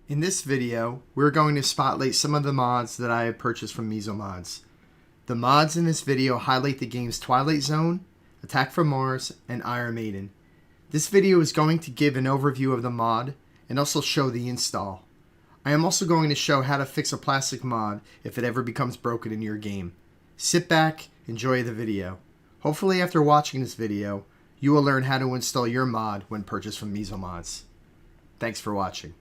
In this video, we're going to spotlight some of the mods that I have purchased from Mezel Mods. The mods in this video highlight the games Twilight Zone, Attack from Mars, and Iron Maiden. This video is going to give an overview of the mod and also show the install. I am also going to show how to fix a plastic mod if it ever becomes broken in your game. Sit back, enjoy the video. Hopefully after watching this video, you will learn how to install your mod when purchased from Mezel Mods. Thanks for watching.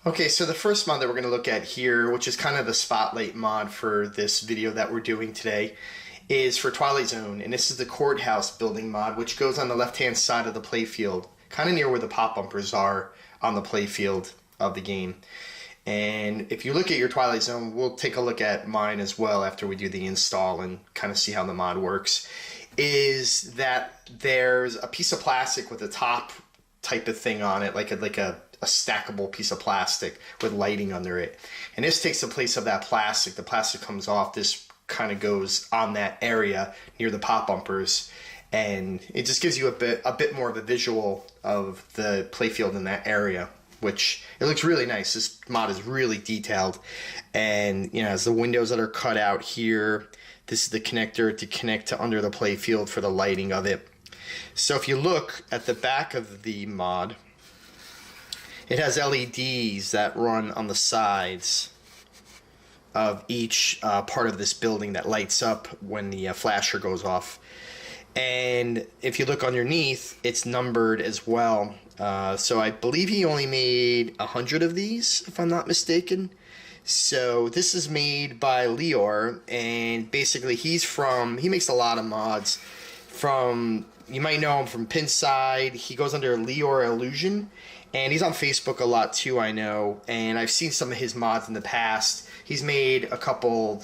Okay, so the first mod that we're going to look at here, which is kind of the spotlight mod for this video that we're doing today, is for Twilight Zone, and this is the Courthouse building mod, which goes on the left-hand side of the playfield, kind of near where the pop bumpers are on the playfield of the game. And if you look at your Twilight Zone, we'll take a look at mine as well after we do the install and kind of see how the mod works, is that there's a piece of plastic with a top type of thing on it, like a stackable piece of plastic with lighting under it. And this takes the place of that plastic. The plastic comes off. This kind of goes on that area near the pop bumpers. And it just gives you a bit more of a visual of the playfield in that area, which it looks really nice. This mod is really detailed. And, you know, as the windows that are cut out here, this is the connector to connect to under the playfield for the lighting of it. So if you look at the back of the mod, it has LEDs that run on the sides of each part of this building that lights up when the flasher goes off. And if you look underneath, it's numbered as well. So I believe he only made 100 of these, if I'm not mistaken. So this is made by Lior, and basically he makes a lot of mods from, you might know him from Pinside. He goes under Lior Illusion. And he's on Facebook a lot too, I know. And I've seen some of his mods in the past. He's made a couple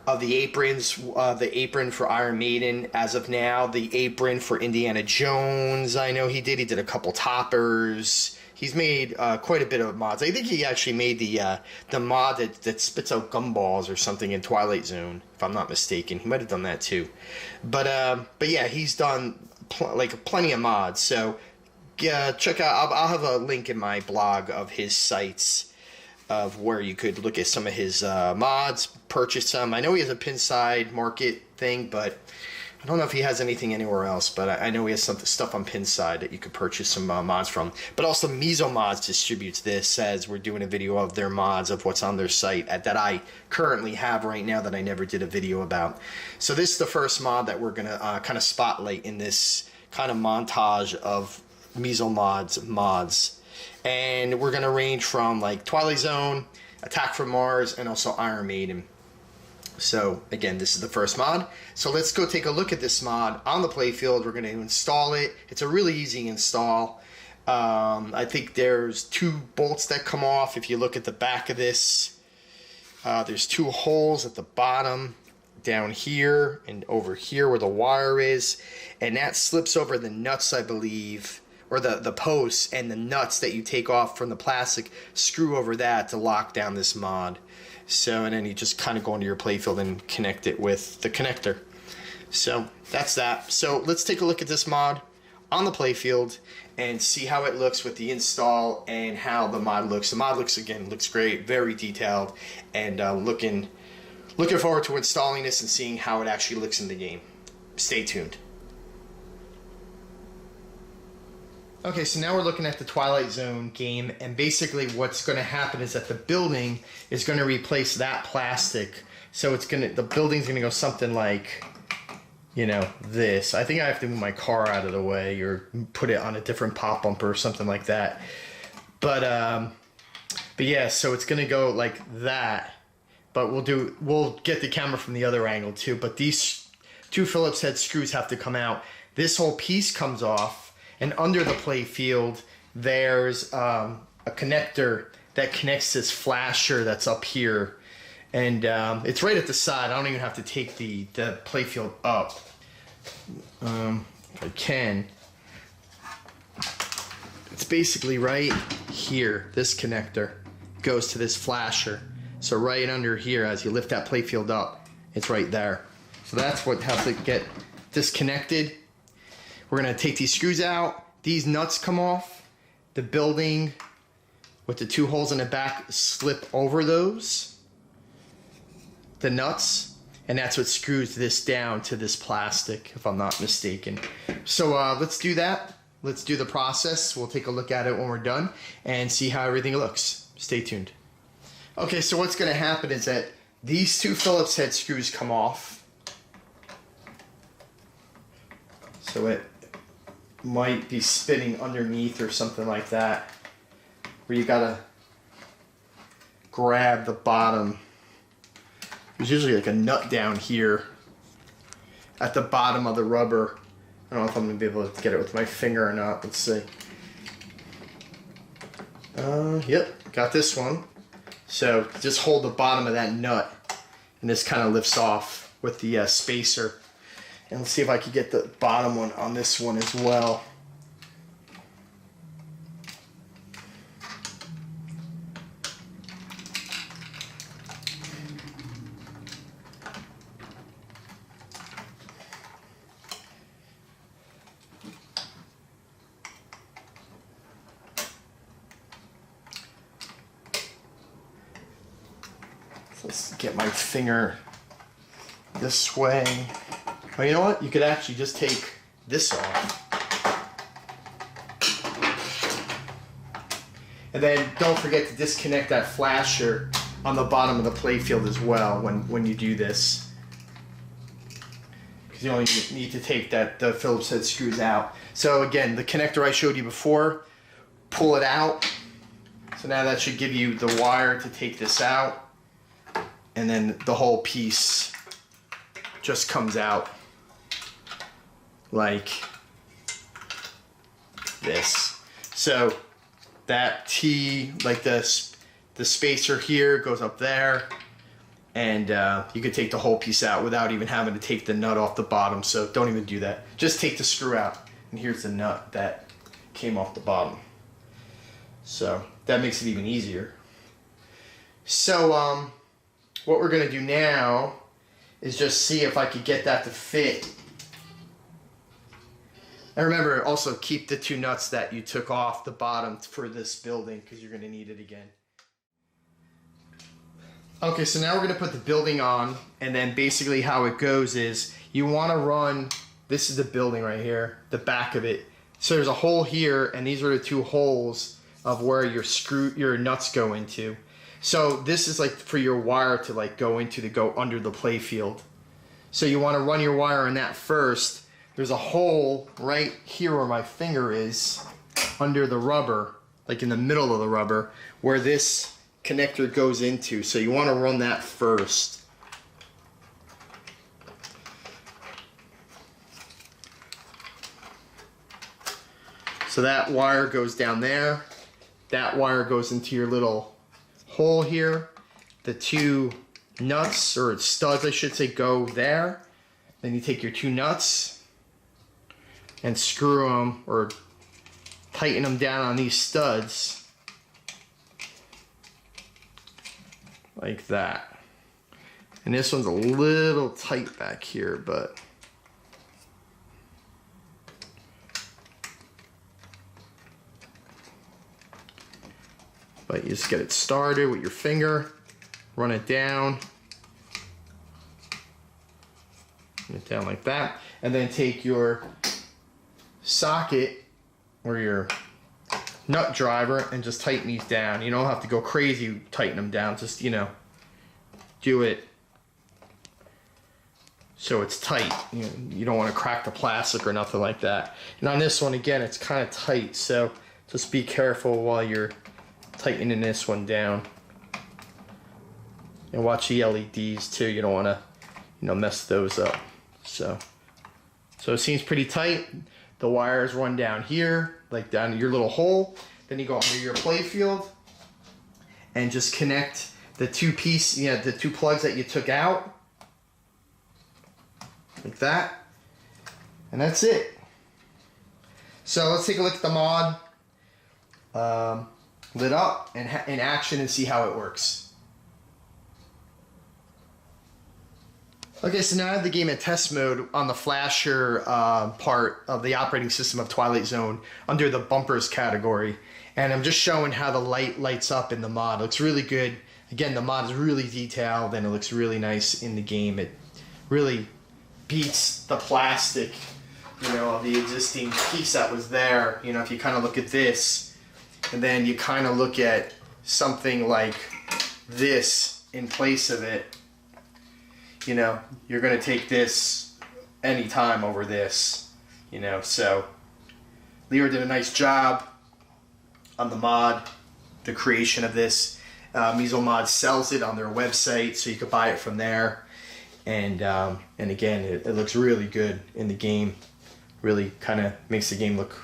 of the aprons, the apron for Iron Maiden as of now, the apron for Indiana Jones, I know he did. He did a couple toppers. He's made quite a bit of mods. I think he actually made the mod that spits out gumballs or something in Twilight Zone, if I'm not mistaken. He might have done that too. But yeah, he's done plenty of mods. So check out, I'll have a link in my blog of his sites of where you could look at some of his mods, purchase some. I know he has a Pinside market thing, but I don't know if he has anything anywhere else, but I know he has some stuff on Pinside that you could purchase some mods from. But also Mezel Mods distributes this, as we're doing a video of their mods, of what's on their site that I currently have right now that I never did a video about. So this is the first mod that we're going to kind of spotlight in this kind of montage of Mezel mods, and we're gonna range from like Twilight Zone, Attack from Mars, and also Iron Maiden. So again, this is the first mod. So let's go take a look at this mod on the playfield. We're gonna install it. It's a really easy install. I think there's 2 bolts that come off. If you look at the back of this, there's 2 holes at the bottom, down here and over here where the wire is, and that slips over the nuts, I believe, or the posts, and the nuts that you take off from the plastic screw over that to lock down this mod. So, and then you just kind of go into your playfield and connect it with the connector. So that's that. So let's take a look at this mod on the playfield and see how it looks with the install and how the mod looks. The mod looks great, very detailed, and looking forward to installing this and seeing how it actually looks in the game. Stay tuned. Okay, so now we're looking at the Twilight Zone game, and basically what's going to happen is that the building is going to replace that plastic. So the building's going to go something like, you know, this. I think I have to move my car out of the way or put it on a different pop bumper or something like that. But yeah, so it's going to go like that. But we'll get the camera from the other angle too. But these 2 Phillips head screws have to come out. This whole piece comes off. And under the playfield, there's a connector that connects this flasher that's up here. And it's right at the side. I don't even have to take the playfield up. If I can. It's basically right here. This connector goes to this flasher. So right under here, as you lift that playfield up, it's right there. So that's what has to get disconnected. We're gonna take these screws out. These nuts come off. The building with the 2 holes in the back slip over those, the nuts, and that's what screws this down to this plastic, if I'm not mistaken. So let's do that. Let's do the process. We'll take a look at it when we're done and see how everything looks. Stay tuned. Okay, so what's gonna happen is that these 2 Phillips head screws come off. So it might be spinning underneath or something like that, where you gotta grab the bottom. There's usually like a nut down here at the bottom of the rubber. I don't know if I'm gonna be able to get it with my finger or not. Let's see. Yep, got this one. So just hold the bottom of that nut, and this kind of lifts off with the spacer. And let's see if I can get the bottom one on this one as well. Let's get my finger this way. Oh, you know what? You could actually just take this off. And then don't forget to disconnect that flasher on the bottom of the playfield as well when you do this. Because you only need to take the Phillips head screws out. So again, the connector I showed you before, pull it out. So now that should give you the wire to take this out. And then the whole piece just comes out like this. So that T, like the spacer here goes up there, and you could take the whole piece out without even having to take the nut off the bottom. So don't even do that. Just take the screw out, and here's the nut that came off the bottom. So that makes it even easier. So what we're gonna do now is just see if I could get that to fit. And remember, also keep the 2 nuts that you took off the bottom for this building, because you're gonna need it again. Okay, so now we're gonna put the building on, and then basically how it goes is you wanna run, this is the building right here, the back of it. So there's a hole here, and these are the 2 holes of where your nuts go into. So this is like for your wire to like go into, to go under the playfield. So you want to run your wire in that first. There's a hole right here where my finger is, under the rubber, like in the middle of the rubber, where this connector goes into. So you want to run that first. So that wire goes down there. That wire goes into your little hole here. The 2 nuts, or studs I should say, go there. Then you take your 2 nuts and screw them, or tighten them down on these studs like that. And this one's a little tight back here, but you just get it started with your finger, run it down like that, and then take your socket or your nut driver and just tighten these down. You don't have to go crazy tighten them down, just, you know, do it so it's tight. You don't want to crack the plastic or nothing like that. And on this one, again, it's kind of tight, so just be careful while you're tightening this one down. And watch the LEDs too. You don't want to, mess those up. So it seems pretty tight. The wires run down here, like down to your little hole. Then you go under your playfield and just connect the two plugs that you took out, like that, and that's it. So let's take a look at the mod lit up and in action and see how it works. Okay, so now I have the game in test mode on the flasher part of the operating system of Twilight Zone under the bumpers category. And I'm just showing how the light lights up in the mod. It looks really good. Again, the mod is really detailed and it looks really nice in the game. It really beats the plastic, of the existing piece that was there. If you kind of look at this and then you kind of look at something like this in place of it, you're going to take this anytime over this, so Leo did a nice job on the mod, the creation of this. Mezel Mods sells it on their website, so you could buy it from there. And again, it looks really good in the game. Really kind of makes the game look,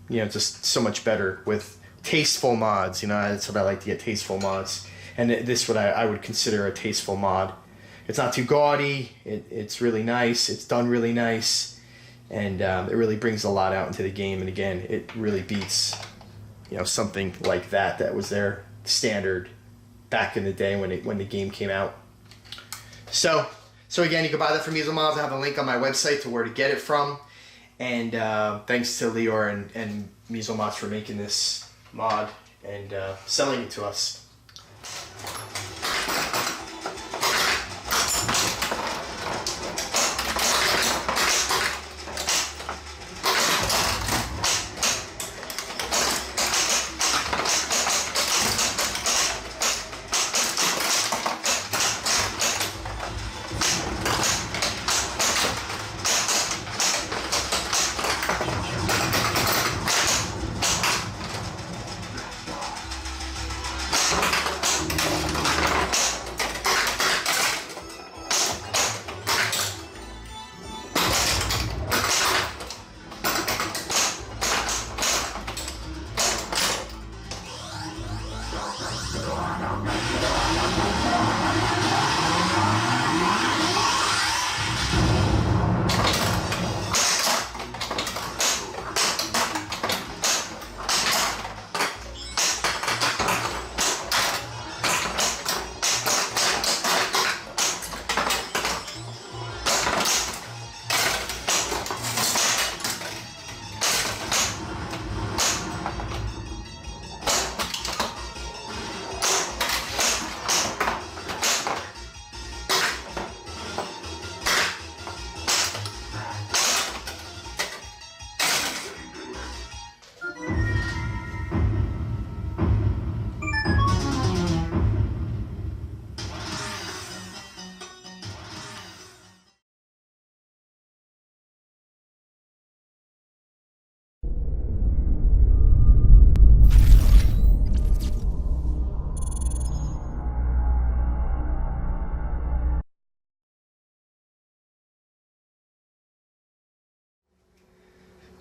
just so much better with tasteful mods. That's what I like to get, tasteful mods. And this what I would consider a tasteful mod. It's not too gaudy. It's really nice. It's done really nice, and it really brings a lot out into the game. And again, it really beats, something like that was their standard back in the day when the game came out. So again, you can buy that from Mezel Mods. I have a link on my website to where to get it from. And thanks to Lior and Mezel Mods for making this mod and selling it to us.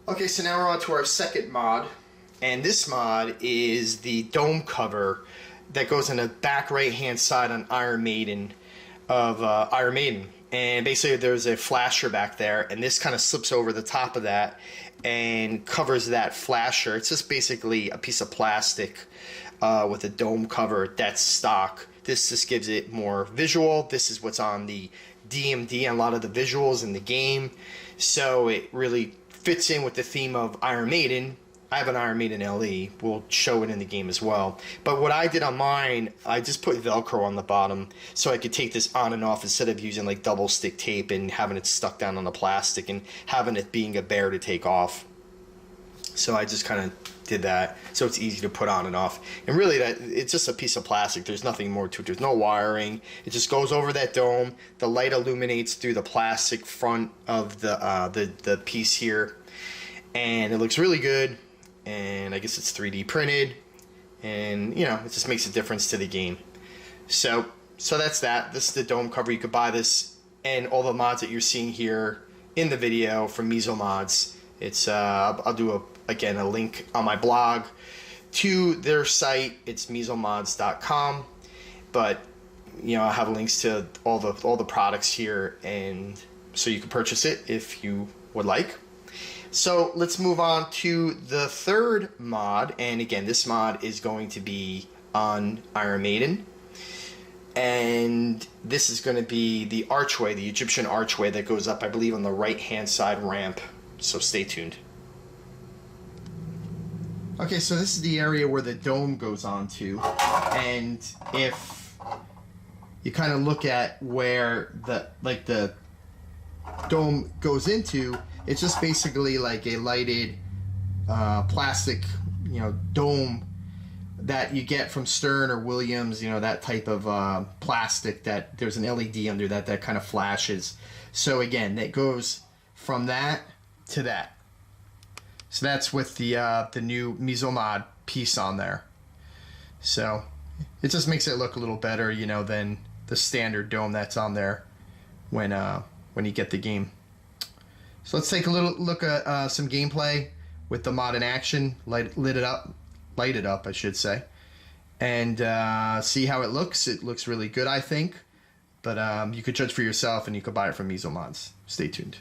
Okay, so now we're on to our second mod, and this mod is the dome cover that goes on the back right hand side on Iron Maiden of Iron Maiden. And basically there's a flasher back there, and this kind of slips over the top of that and covers that flasher. It's just basically a piece of plastic with a dome cover that's stock. This just gives it more visual. This is what's on the DMD and a lot of the visuals in the game, so it really fits in with the theme of Iron Maiden. I have an Iron Maiden LE. We'll show it in the game as well. But what I did on mine, I just put Velcro on the bottom so I could take this on and off instead of using like double stick tape and having it stuck down on the plastic and having it being a bear to take off. So I just kind of did that so it's easy to put on and off. And really, it's just a piece of plastic. There's nothing more to it. There's no wiring. It just goes over that dome. The light illuminates through the plastic front of the piece here, and it looks really good. And I guess it's 3D printed, and it just makes a difference to the game. So that's that. This is the dome cover. You could buy this and all the mods that you're seeing here in the video from Mezel Mods. It's I'll do again a link on my blog to their site. It's mezelmods.com. But I'll have links to all the products here, and so you can purchase it if you would like. So let's move on to the third mod, and again, this mod is going to be on Iron Maiden, and this is going to be the Archway, the Egyptian Archway that goes up, I believe, on the right-hand side ramp. So stay tuned. Okay, so this is the area where the dome goes on to, and if you kind of look at where the dome goes into, it's just basically like a lighted plastic, dome that you get from Stern or Williams, that type of plastic that there's an LED under that kind of flashes. So again, that goes from that to that. So that's with the new Mezel Mod piece on there. So it just makes it look a little better, than the standard dome that's on there when you get the game. So let's take a little look at some gameplay with the mod in action, light it up, I should say, and see how it looks. It looks really good, I think, but you could judge for yourself, and you could buy it from Mezel Mods. Stay tuned.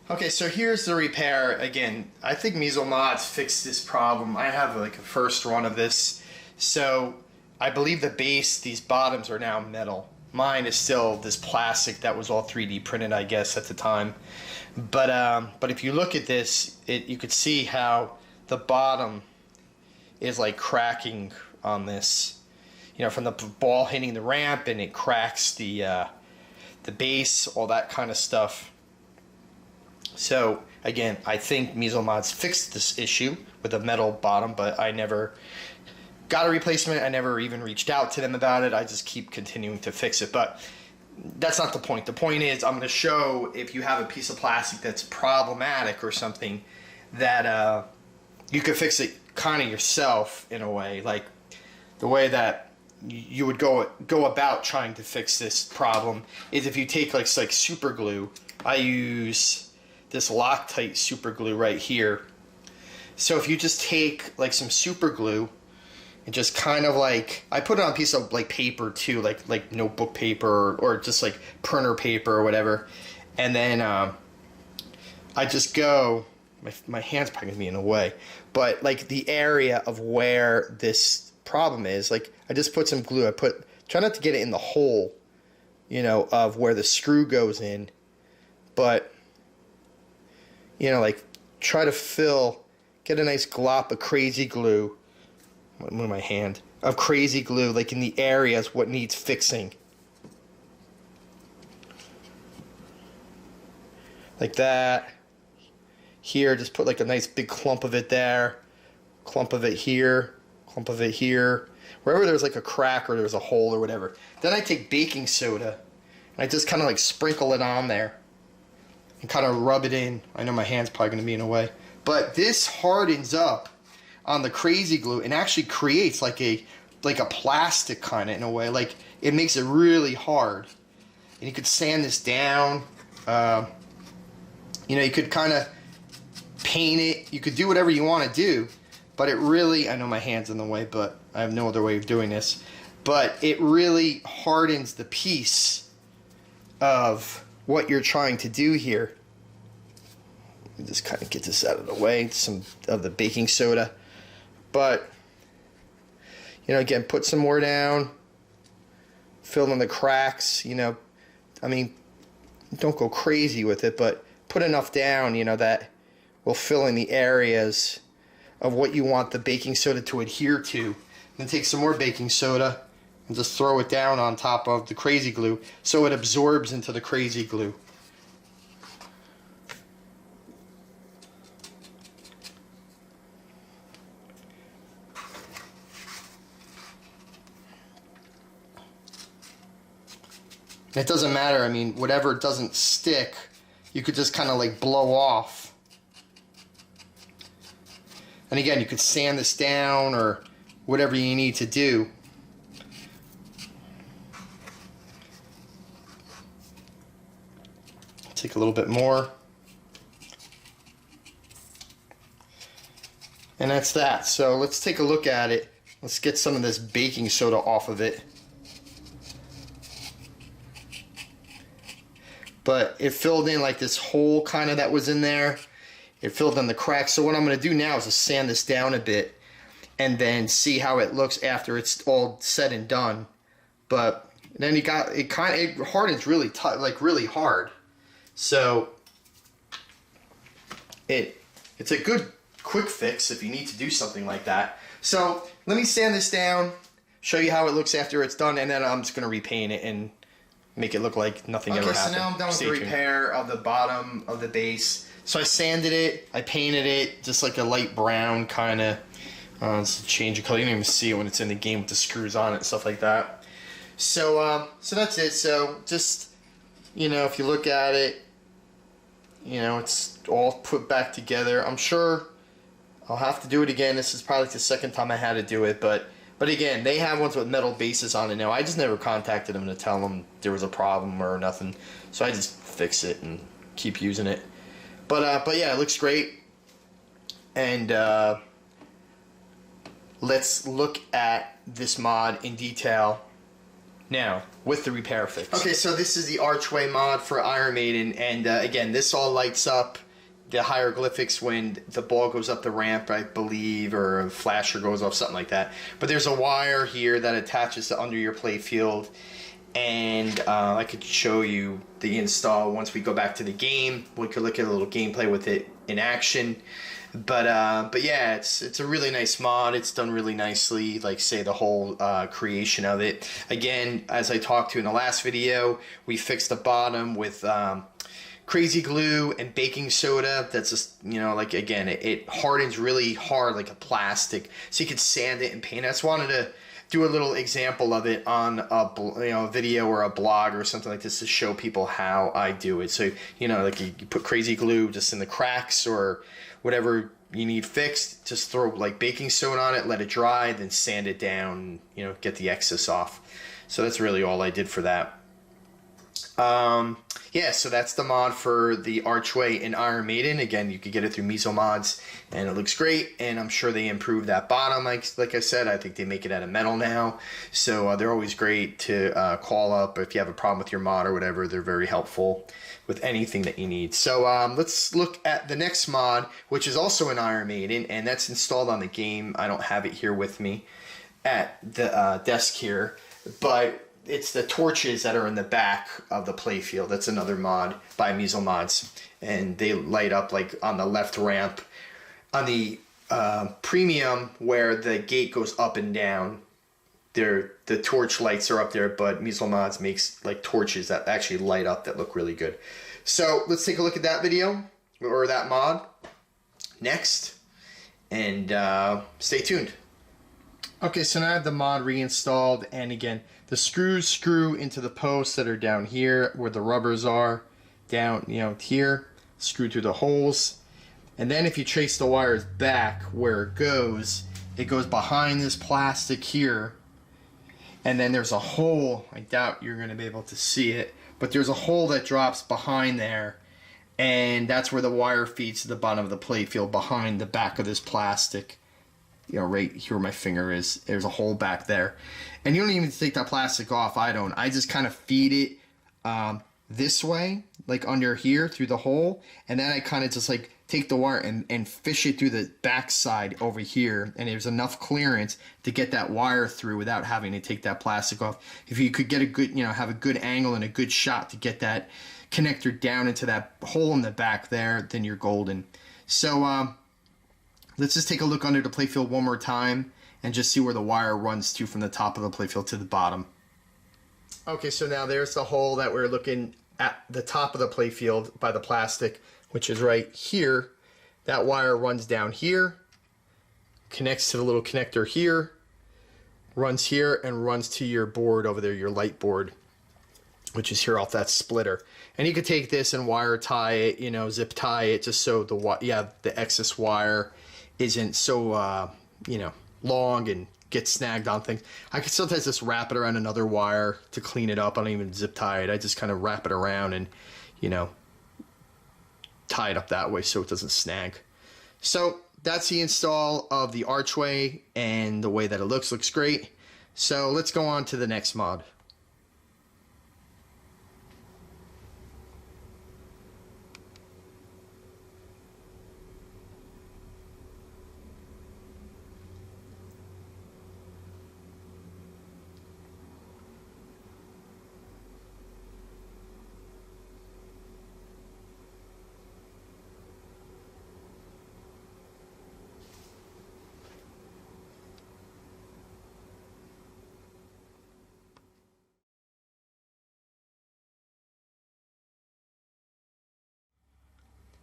Okay, so here's the repair. Again, I think Mezel Mods fixed this problem. I have like a first run of this. So I believe the base, these bottoms are now metal. Mine is still this plastic that was all 3D printed, I guess, at the time. But if you look at this, you could see how the bottom is like cracking on this. From the ball hitting the ramp, and it cracks the base, all that kind of stuff. So again, I think Mezel Mods fixed this issue with a metal bottom, but I never got a replacement. I never even reached out to them about it. I just keep continuing to fix it. But that's not the point. The point is, I'm going to show if you have a piece of plastic that's problematic or something, that you could fix it kind of yourself in a way. Like the way that you would go about trying to fix this problem is if you take like super glue. I use this Loctite super glue right here. So if you just take like some super glue and just kind of like, I put it on a piece of like paper too, like notebook paper or just like printer paper or whatever, and then I just go, my hand's probably gonna be in the way, but like the area of where this problem is, like I just put some glue. Try not to get it in the hole, of where the screw goes in, but like try to get a nice glop of crazy glue, move my hand, of crazy glue, like in the areas what needs fixing. Like that. Here, just put like a nice big clump of it there, clump of it here, clump of it here. Wherever there's like a crack or there's a hole or whatever. Then I take baking soda and I just kind of like sprinkle it on there and kind of rub it in. I know my hand's probably going to be in the way. But this hardens up on the crazy glue and actually creates like a plastic kind of in a way. Like it makes it really hard. And you could sand this down. You could kind of paint it. You could do whatever you want to do. But it really, I know my hand's in the way, but I have no other way of doing this. But it really hardens the piece of what you're trying to do here. Let me just kind of get this out of the way, some of the baking soda. But, again, put some more down, fill in the cracks, I mean, don't go crazy with it, but put enough down, that will fill in the areas of what you want the baking soda to adhere to. Then take some more baking soda and just throw it down on top of the crazy glue so it absorbs into the crazy glue. It doesn't matter. I mean, whatever doesn't stick, you could just kind of like blow off. And again, you could sand this down or whatever you need to do. Take a little bit more. And that's that. So let's take a look at it. Let's get some of this baking soda off of it. But it filled in like this hole kind of that was in there. It filled in the cracks. So what I'm going to do now is just sand this down a bit and then see how it looks after it's all said and done. But then it hardens really tight, like really hard. So it's a good quick fix if you need to do something like that. So let me sand this down, show you how it looks after it's done, and then I'm just going to repaint it and make it look like nothing ever happened. Okay, so now I'm done with the repair of the bottom of the base. So I sanded it, I painted it just like a light brown kind of. It's a change of color. You don't even see it when it's in the game with the screws on it and stuff like that. So so that's it. So just, you know, if you look at it, you know, it's all put back together. I'm sure I'll have to do it again. This is probably the second time I had to do it, but again, they have ones with metal bases on it now. I just never contacted them to tell them there was a problem or nothing, so I just fix it and keep using it. But yeah, it looks great. And let's look at this mod in detail now with the repair fix. Okay, so this is the Archway mod for Iron Maiden, and again, this all lights up the hieroglyphics when the ball goes up the ramp, I believe, or a flasher goes off, something like that. But there's a wire here that attaches to under your play field, and I could show you the install once we go back to the game. We could look at a little gameplay with it in action. But yeah, it's a really nice mod. It's done really nicely, like say the whole creation of it. Again, as I talked to in the last video, we fixed the bottom with crazy glue and baking soda. That's just, you know, like again, it hardens really hard like a plastic, so you can sand it and paint it. I just wanted to do a little example of it on a video or a blog or something like this to show people how I do it. So, you know, like you put crazy glue just in the cracks or whatever you need fixed, just throw like baking soda on it, let it dry, then sand it down, you know, get the excess off. So that's really all I did for that. Yeah, so that's the mod for the Archway in Iron Maiden. Again, you could get it through Mezel Mods, and it looks great, and I'm sure they improved that bottom. Like I said, I think they make it out of metal now, so they're always great to call up if you have a problem with your mod or whatever. They're very helpful with anything that you need. So let's look at the next mod, which is also in Iron Maiden, and that's installed on the game. I don't have it here with me at the desk here, but it's the torches that are in the back of the playfield. That's another mod by Mezel Mods, and they light up like on the left ramp. On the premium, where the gate goes up and down, the torch lights are up there, but Mezel Mods makes like torches that actually light up that look really good. So let's take a look at that video, or that mod, next, and stay tuned. Okay, so now I have the mod reinstalled, and again, the screws screw into the posts that are down here where the rubbers are, down, you know, here, screw through the holes. And then if you trace the wires back where it goes behind this plastic here, and then there's a hole. I doubt you're going to be able to see it, but there's a hole that drops behind there, and that's where the wire feeds to the bottom of the playfield behind the back of this plastic. You know, right here where my finger is, there's a hole back there. And you don't even take that plastic off. I don't. I just kind of feed it this way, like under here through the hole. And then I kind of just like take the wire and fish it through the back side over here. And there's enough clearance to get that wire through without having to take that plastic off. If you could get a good, you know, have a good angle and a good shot to get that connector down into that hole in the back there, then you're golden. So, let's just take a look under the playfield one more time and just see where the wire runs to from the top of the playfield to the bottom. Okay, so now there's the hole that we're looking at the top of the playfield by the plastic, which is right here. That wire runs down here, connects to the little connector here, runs here, and runs to your board over there, your light board. which is here off that splitter. And you could take this and wire tie it, you know, zip tie it, just so the excess wire isn't so, you know, long and gets snagged on things. I could sometimes just wrap it around another wire to clean it up. I don't even zip tie it. I just kind of wrap it around and, you know, tie it up that way so it doesn't snag. So that's the install of the Archway, and the way that it looks great. So let's go on to the next mod.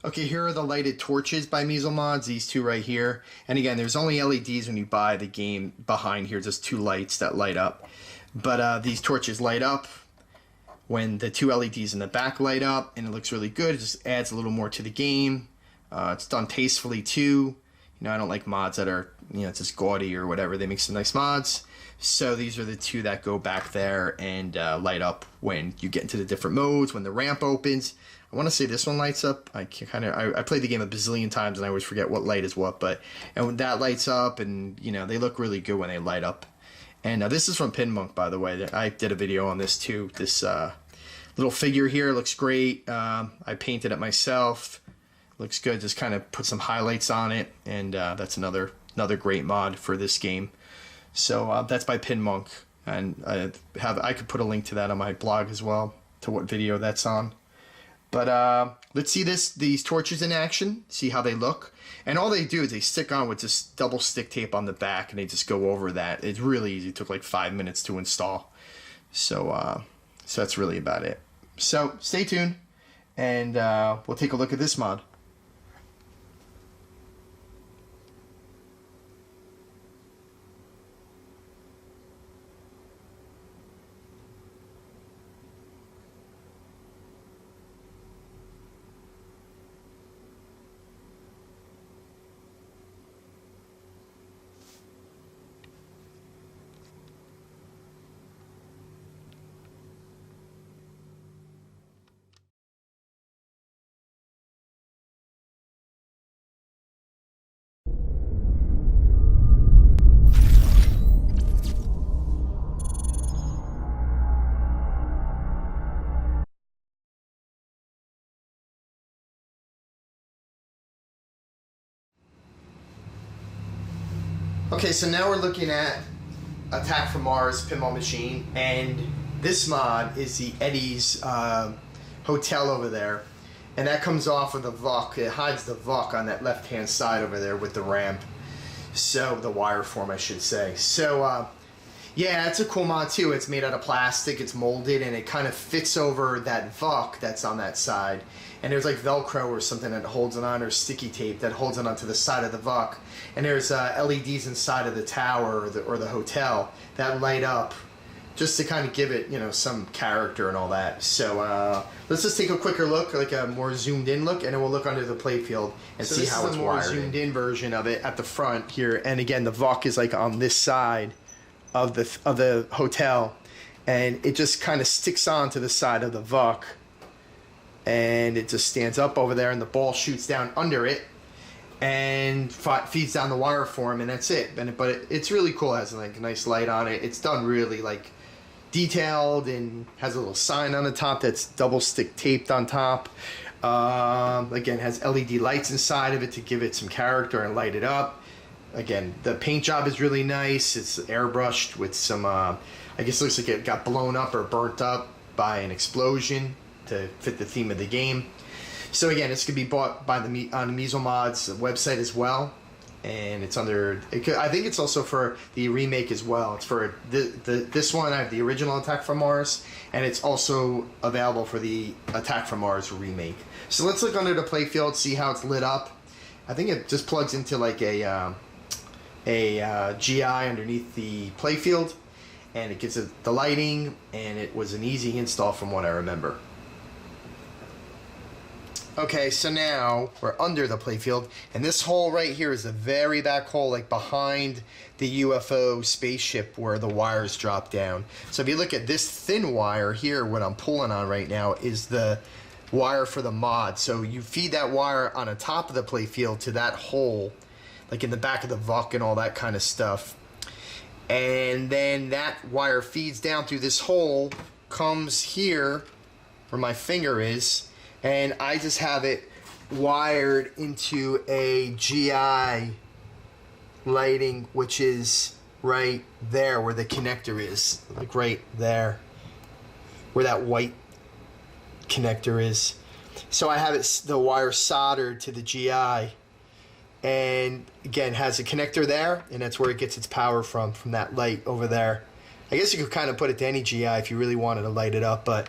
Okay, here are the lighted torches by Mezel Mods, these two right here. And again, there's only LEDs when you buy the game behind here, just two lights that light up. But these torches light up when the two LEDs in the back light up, and it looks really good. It just adds a little more to the game. It's done tastefully too. You know, I don't like mods that are, you know, just gaudy or whatever. They make some nice mods. So these are the two that go back there and light up when you get into the different modes, when the ramp opens. I want to say this one lights up. I played the game a bazillion times and I always forget what light is what, and when that lights up, and you know, they look really good when they light up. And this is from Pinball, by the way. I did a video on this too. This little figure here looks great. I painted it myself. Looks good. Just kind of put some highlights on it, and that's another great mod for this game. So that's by Pinball, and I could put a link to that on my blog as well, to what video that's on. But let's see these torches in action, see how they look. And all they do is they stick on with just double stick tape on the back, and they just go over that. It's really easy. It took like 5 minutes to install. So that's really about it. So stay tuned, and we'll take a look at this mod. Okay, so now we're looking at Attack from Mars pinball machine, and this mod is the Eddy's hotel over there, and that comes off of the VUC. It hides the VUC on that left-hand side over there with the ramp, so the wire form, I should say. So yeah, it's a cool mod too. It's made out of plastic, it's molded, and it kind of fits over that VUC that's on that side. And there's like Velcro or something that holds it on, or sticky tape that holds it onto the side of the VUC. And there's LEDs inside of the tower or the hotel that light up just to kind of give it, you know, some character and all that. So let's just take a quicker look, like a more zoomed in look, and then we'll look under the playfield and see how it's wired. This is a more zoomed in version of it at the front here. And again, the VUC is like on this side of the hotel, and it just kind of sticks onto the side of the VUC. And it just stands up over there, and the ball shoots down under it and feeds down the wire form, and that's it. But it's really cool. It has like a nice light on it. It's done really like detailed, and has a little sign on the top that's double stick taped on top. Again, has LED lights inside of it to give it some character and light it up. Again, the paint job is really nice. It's airbrushed with some, I guess it looks like it got blown up or burnt up by an explosion to fit the theme of the game. So again, it's going to be bought by on the Mezel Mods website as well, and it's under. I think it's also for the remake as well. It's for this one. I have the original Attack from Mars, and it's also available for the Attack from Mars remake. So let's look under the playfield, see how it's lit up. I think it just plugs into like a GI underneath the playfield. and it gets the lighting, and it was an easy install from what I remember. Okay, so now we're under the playfield, and this hole right here is the very back hole, like behind the UFO spaceship where the wires drop down. So if you look at this thin wire here, what I'm pulling on right now is the wire for the mod. So you feed that wire on the top of the playfield to that hole, like in the back of the VUC and all that kind of stuff. And then that wire feeds down through this hole, comes here where my finger is, and I just have it wired into a GI lighting, which is right there where the connector is, like right there where that white connector is. So I have the wire soldered to the GI, and again has a connector there, and that's where it gets its power from that light over there. I guess you could kind of put it to any GI if you really wanted to light it up, but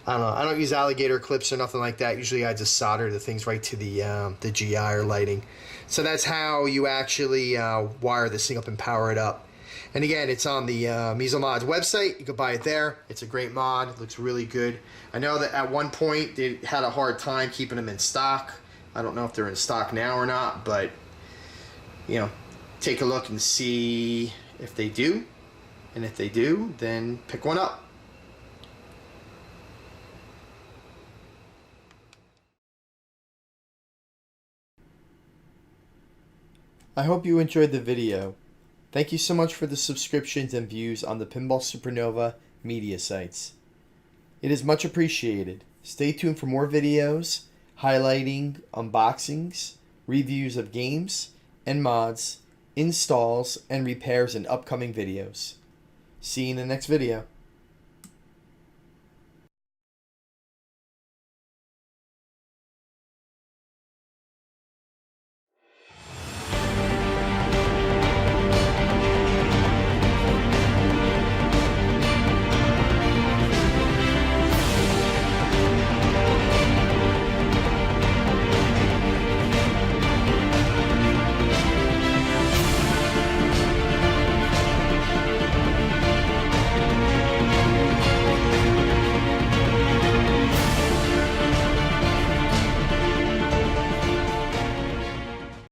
I don't know. I don't use alligator clips or nothing like that. Usually I just solder the things right to the GI or lighting. So that's how you actually wire this thing up and power it up. And again, it's on the Mezel Mods website. You can buy it there. It's a great mod. It looks really good. I know that at one point they had a hard time keeping them in stock. I don't know if they're in stock now or not, but you know, take a look and see if they do. And if they do, then pick one up. I hope you enjoyed the video. Thank you so much for the subscriptions and views on the Pinball Supernova media sites. It is much appreciated. Stay tuned for more videos highlighting unboxings, reviews of games and mods, installs, and repairs in upcoming videos. See you in the next video.